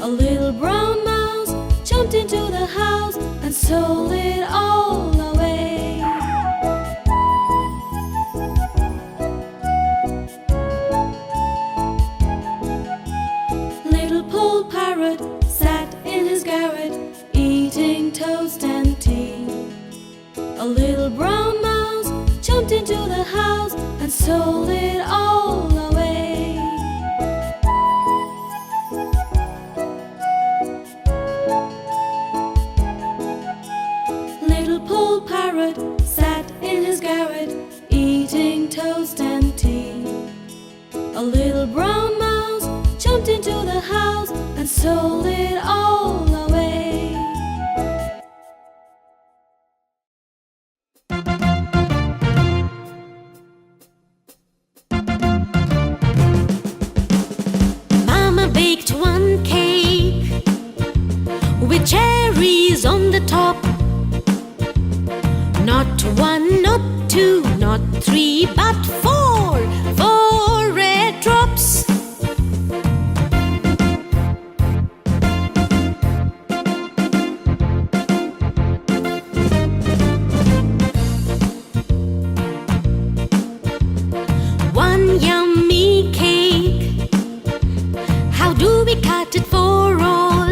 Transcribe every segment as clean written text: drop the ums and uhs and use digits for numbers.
A little brown mouse jumped into the house and stole it all away. Little Paul Parrot sat in his garret, eating toast and tea. A little brown mouse jumped into the house and stole it all away. Little Paul Parrot sat in his garret, eating toast and tea. A little brown mouse jumped into the house and stole it all away. Mama baked one cake with cherries on the top. Not one, not two, not three, but four red drops. One yummy cake, how do we cut it for all?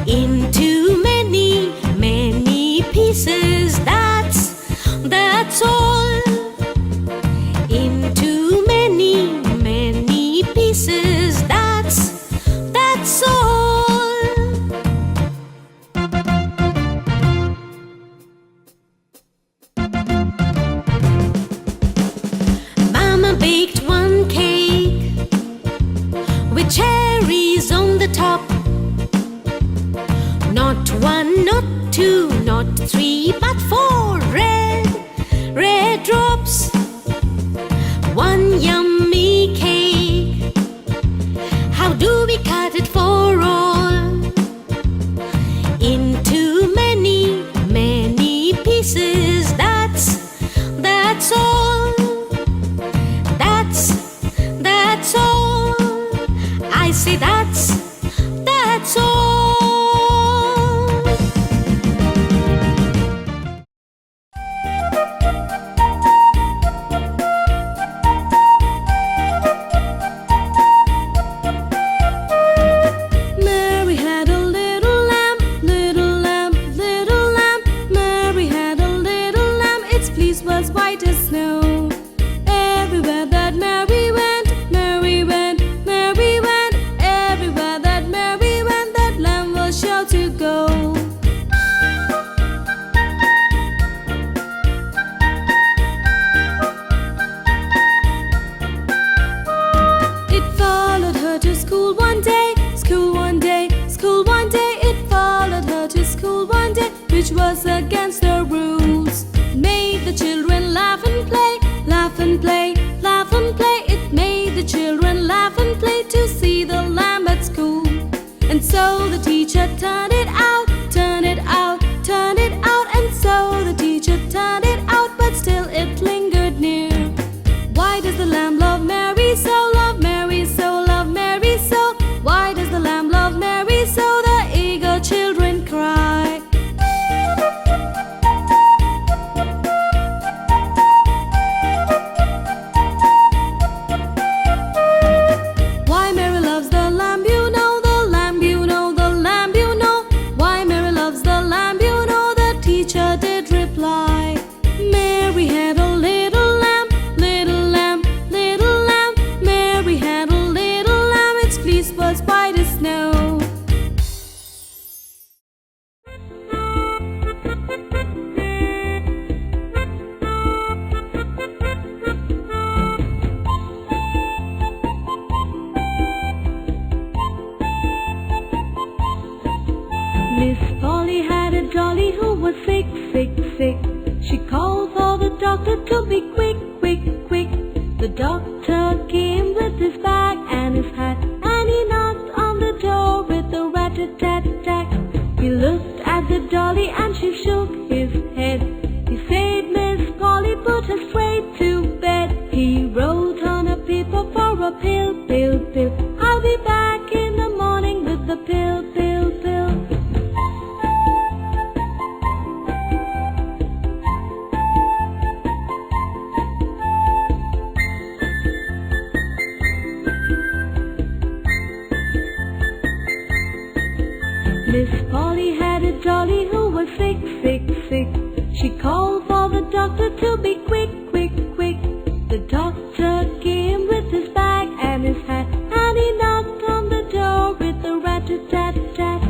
Into many, many pieces, that's all. Into many, many pieces, that's all. Mama baked one cake with cherries on the top. Not one, not two, not three, but four red drops. One yummy cake, how do we cut it for all? Into many, many pieces, that's all. That's all. I say that's all. Mary had a little lamb, little lamb, little lamb. Mary had a little lamb, its fleece was white as snow. Everywhere that Mary went, Mary went, Mary went. Everywhere that Mary went, that lamb was sure to go. It followed her to school one day, school one day, school one day. It followed her to school one day, which was against the rules. Made the children laugh and play, laugh and play, laugh and play. It made the children laugh and play to see the lamb at school. And so the teacher turned it out, turned it out, turned it out. And so the teacher turned it out, but still it lingered near. Why does the lamb love Mary so, love Mary so, love Mary so? Why does the lamb love Mary so? The eager children cry. Why Mary loves the lamb, you know, the lamb, you know, the lamb, you know. Why Mary loves the lamb, you know, the teacher did reply. Mary had a little lamb, little lamb, little lamb. Mary had a little lamb, its fleece was white as snow. Miss Polly had a dolly who was sick, sick, sick. She called for the doctor to be quick, quick, quick. The doctor came with his bag and his hat, and he knocked on the door with a rat-a-tat-tat. He looked at the dolly and she shook his head. He said, Miss Polly, put her straight to bed. He wrote on a paper for a pill, pill, pill. I'll be back in the morning. pill, pill, pill. Miss Polly had a dolly who was sick, sick, sick. She called for the doctor to be quick, quick, quick. The doctor came with his bag and his hat, and he knocked on the door with a rat-a-tat-tat.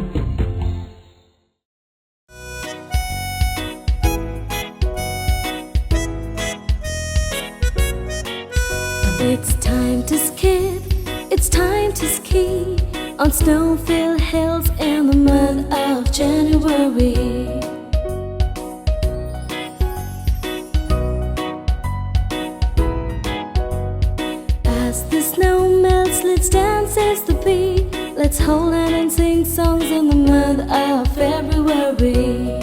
It's time to skip, it's time to ski on snow-filled hills in the month of January. As the snow melts, let's dance as the beat. Let's hold hands and sing songs in the month of February.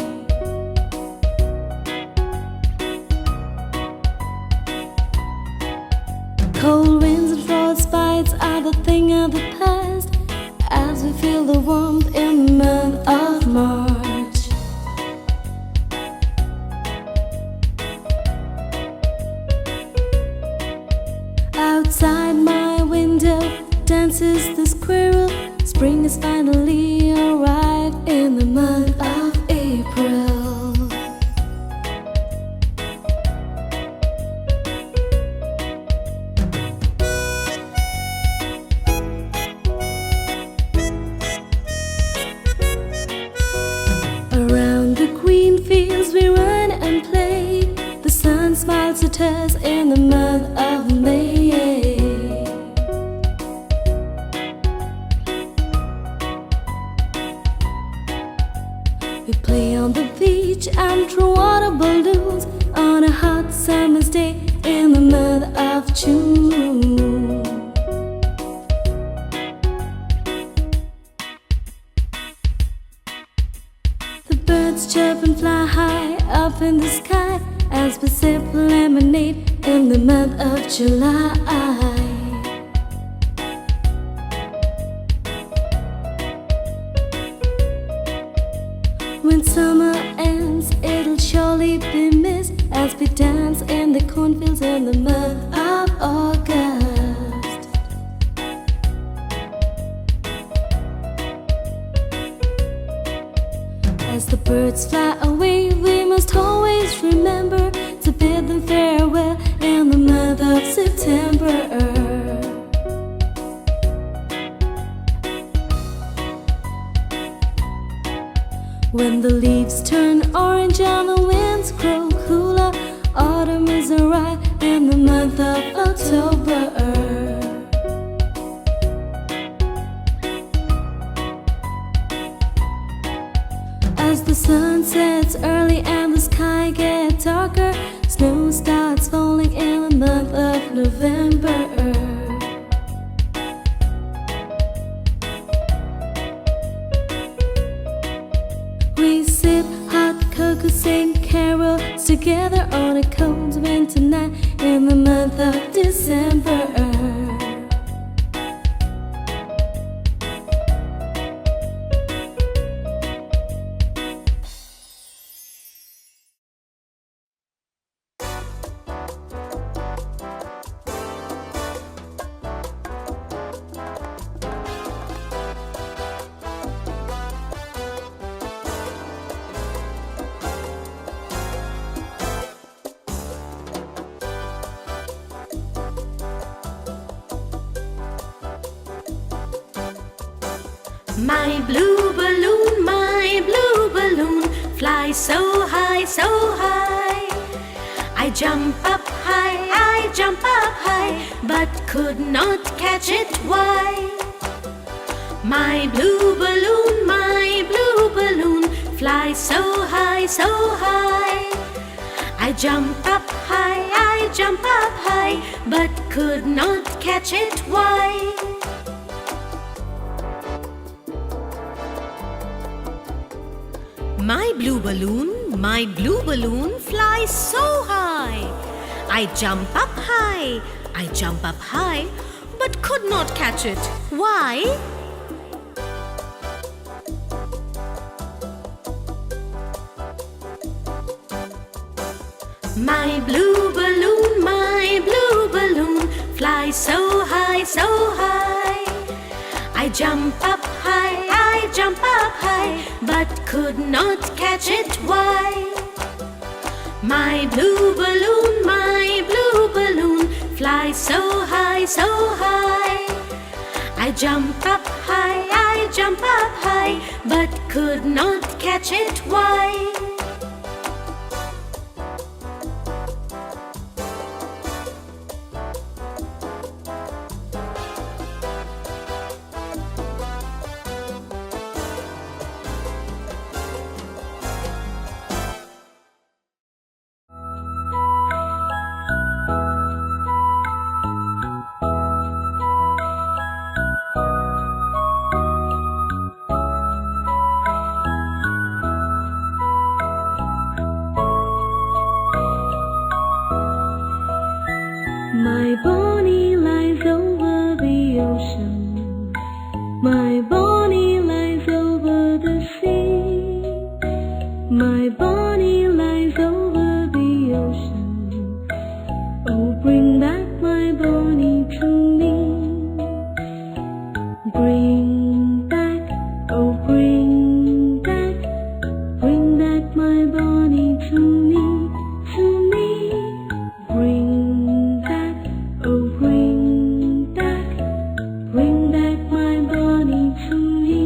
Cold winds and frostbites are the thing of the past as we feel the warmth in the month of March. Outside my window dances the squirrel. Spring has finally arrived in the month of April. Around the green fields we run and play. The sun smiles at us in the month of May. We play on the beach and throw water balloons on a hot summer's day in the month of June. The birds chirp and fly high up in the sky as we sip lemonade in the month of July. When summer ends, it'll surely be missed as we dance in the cornfields in the month of August. As the birds fly away, we must always remember to bid them farewell in the month of September. When the leaves turn orange and the winds grow cooler, autumn is arrived in the month of October. As the sun sets early and the sky gets darker, snow starts falling in the month of November. We sip hot cocoa, sing carols together on a cold winter night in the month of December. My blue balloon, fly so high, so high. I jump up high, but could not catch it. Why? My blue balloon, fly so high, so high. I jump up high, but could not catch it. Why? My blue balloon flies so high. I jump up high, but could not catch it. Why? My blue balloon, fly so high, so high. I jump up high, but could not catch it. Why? My blue balloon, fly so high, so high. I jump up high, but could not catch it. Why? My Bonnie lies over the ocean. My Bonnie lies over the sea. My Bonnie lies over the ocean. Oh, bring back my Bonnie to me. Bring back, oh, bring back my Bonnie to me, to me. Bring back my Bonnie to me.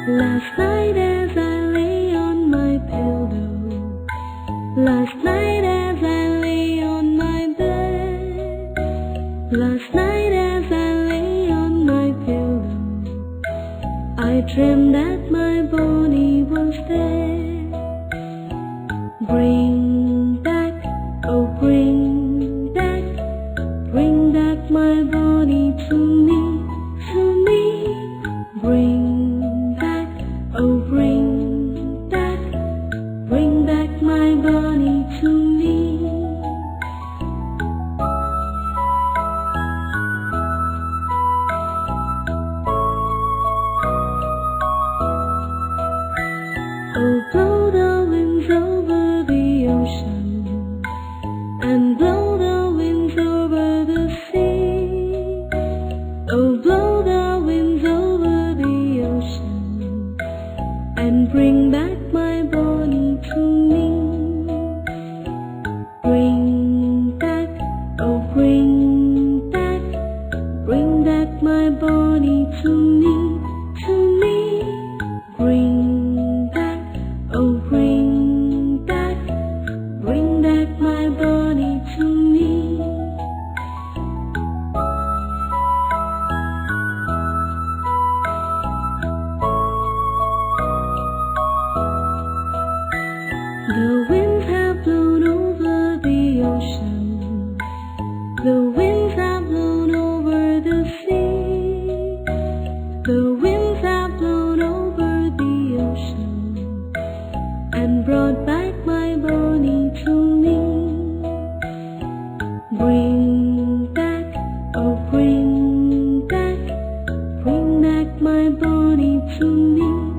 Last night as I lay on my pillow, last night as I lay on my bed, last night as I lay on my pillow, I dreamed that my Bonnie was there. Bring back, oh, bring back my Bonnie to me, to me. Bring back, oh, bring back my Bonnie to me. Oh, blow the winds over the ocean, and blow the winds over the sea. Oh, blow the winds over the ocean, and bring back my Bonnie to me. Bring back, oh, bring back my Bonnie to me, to me. Bring back, oh, bring back my Bonnie to me. The winds have blown over the ocean. The winds have blown over the sea. The winds have blown over the ocean and brought back my Bonnie to me. Bring back, oh, bring back my Bonnie to me.